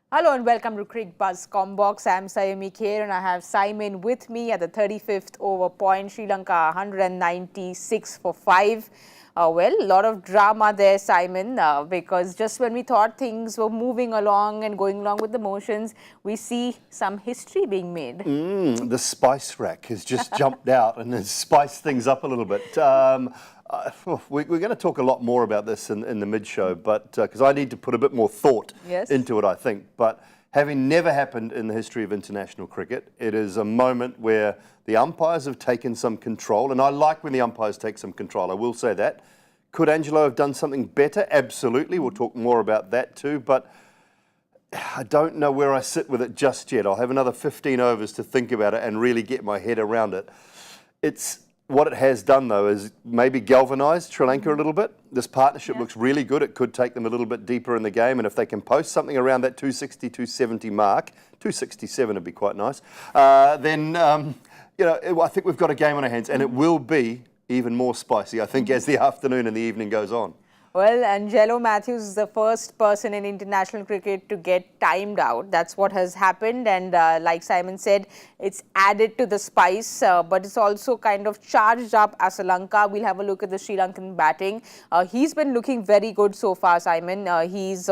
Hello and welcome to Cricbuzz Comm Box. I'm Saiyami Kher and I have Simon with me at the 35th over point. Sri Lanka 196 for 5. Well, a lot of drama there, Simon, because just when we thought things were moving along and going along with the motions, we see some history being made. The spice rack has just jumped out and has spiced things up a little bit. We're going to talk a lot more about this in the mid-show, but because I need to put a bit more thought into it, I think. But having never happened in the history of international cricket, it is a moment where the umpires have taken some control, and I like when the umpires take some control, I will say that. Could Angelo have done something better? Absolutely. We'll talk more about that too, but I don't know where I sit with it just yet. I'll have another 15 overs to think about it and really get my head around it. What it has done, though, is maybe galvanised Sri Lanka a little bit. This partnership looks really good. It could take them a little bit deeper in the game, and if they can post something around that 260, 270 mark, 267 would be quite nice, then I think we've got a game on our hands, and it will be even more spicy, I think, as the afternoon and the evening goes on. Well, Angelo Mathews is the first person in international cricket to get timed out. That's what has happened, and like Simon said, it's added to the spice, but it's also kind of charged up Asalanka. We'll have a look at the Sri Lankan batting. He's been looking very good so far, Simon. He's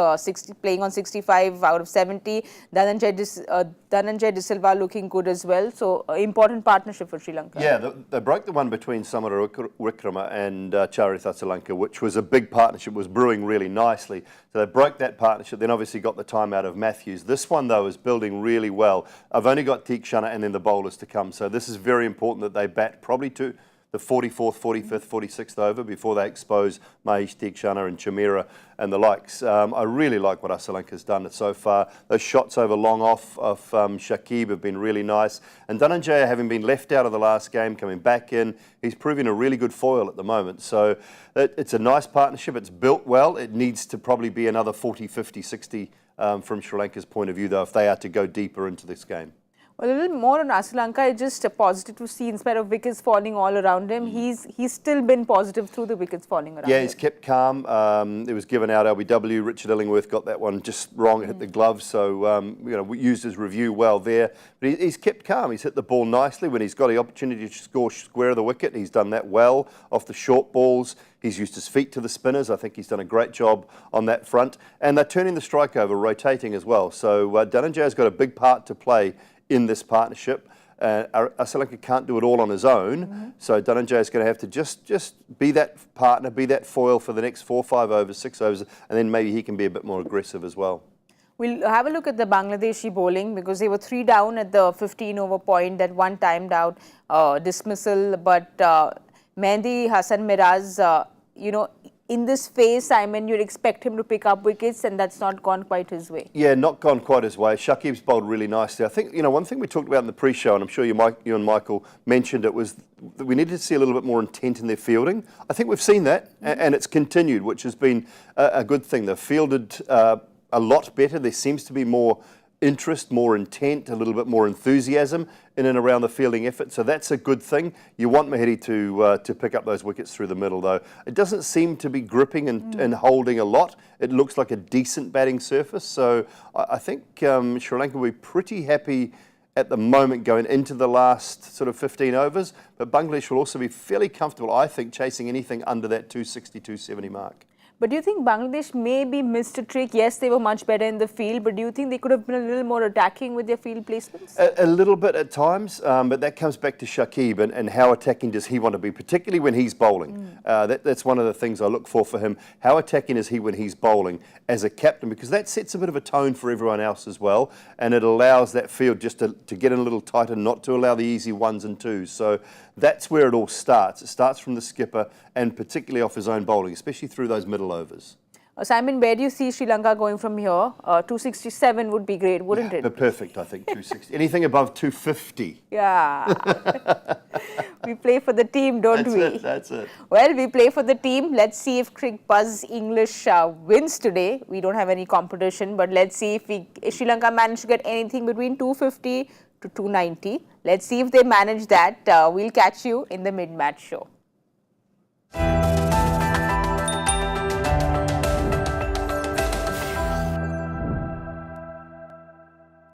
playing on 65 out of 70. Dhananjay De Silva looking good as well. So, important partnership for Sri Lanka. Yeah, they broke the one between Samara Wickrama and Charith Asalanka, which was a big partnership, was brewing really nicely. So they broke that partnership, then obviously got the time out of Mathews. This one, though, is building really well. I've only got Teekshana and then the bowlers to come. So this is very important that they bat probably to the 44th, 45th, 46th over before they expose Mahesh Teekshana and Chamira and the likes. I really like what Asalanka's done so far. Those shots over long off of Shakib have been really nice. And Dhananjay, having been left out of the last game, coming back in, he's proving a really good foil at the moment. So it's a nice partnership. It's built well. It needs to probably be another 40, 50, 60 from Sri Lanka's point of view, though, if they are to go deeper into this game. Well, a little more on Asalanka. It's just positive to see, in spite of wickets falling all around him, he's still been positive through the wickets falling around him. Yeah, he's kept calm. It was given out LBW. Richard Illingworth got that one just wrong. It hit the glove. So, we used his review well there. But he's kept calm. He's hit the ball nicely. When he's got the opportunity to score square of the wicket, he's done that well off the short balls. He's used his feet to the spinners. I think he's done a great job on that front. And they're turning the strike over, rotating as well. So Dhananjay's got a big part to play in this partnership. Asalanka can't do it all on his own, so Dhananjay is going to have to just be that partner, be that foil for the next 4, 5 overs, 6 overs, and then maybe he can be a bit more aggressive as well. We'll have a look at the Bangladeshi bowling, because they were 3 down at the 15 over point, that one timed out dismissal, but Mehdi Hassan Miraz, in this phase, Simon, you'd expect him to pick up wickets, and that's not gone quite his way. Yeah, not gone quite his way. Shakib's bowled really nicely. I think, one thing we talked about in the pre-show, and I'm sure you and Michael mentioned it, was that we needed to see a little bit more intent in their fielding. I think we've seen that, and it's continued, which has been a good thing. They've fielded a lot better. There seems to be more interest, more intent, a little bit more enthusiasm in and around the fielding effort. So that's a good thing. You want Mahedi to pick up those wickets through the middle, though. It doesn't seem to be gripping and holding a lot. It looks like a decent batting surface. So I think Sri Lanka will be pretty happy at the moment going into the last sort of 15 overs. But Bangladesh will also be fairly comfortable, I think, chasing anything under that 260, 270 mark. But do you think Bangladesh maybe missed a trick? Yes, they were much better in the field, but do you think they could have been a little more attacking with their field placements? A little bit at times, but that comes back to Shakib and how attacking does he want to be, particularly when he's bowling. That's one of the things I look for him. How attacking is he when he's bowling as a captain? Because that sets a bit of a tone for everyone else as well, and it allows that field just to get in a little tighter, not to allow the easy 1s and 2s. So that's where it all starts. It starts from the skipper, and particularly off his own bowling, especially through those middle overs. Simon, where do you see Sri Lanka going from here? 267 would be great, wouldn't it? Perfect, I think, 260. Anything above 250. Yeah. We play for the team, don't we? That's it. Well, we play for the team. Let's see if Cricbuzz English wins today. We don't have any competition, but let's see if Sri Lanka manage to get anything between 250 to 290. Let's see if they manage that. We'll catch you in the mid-match show.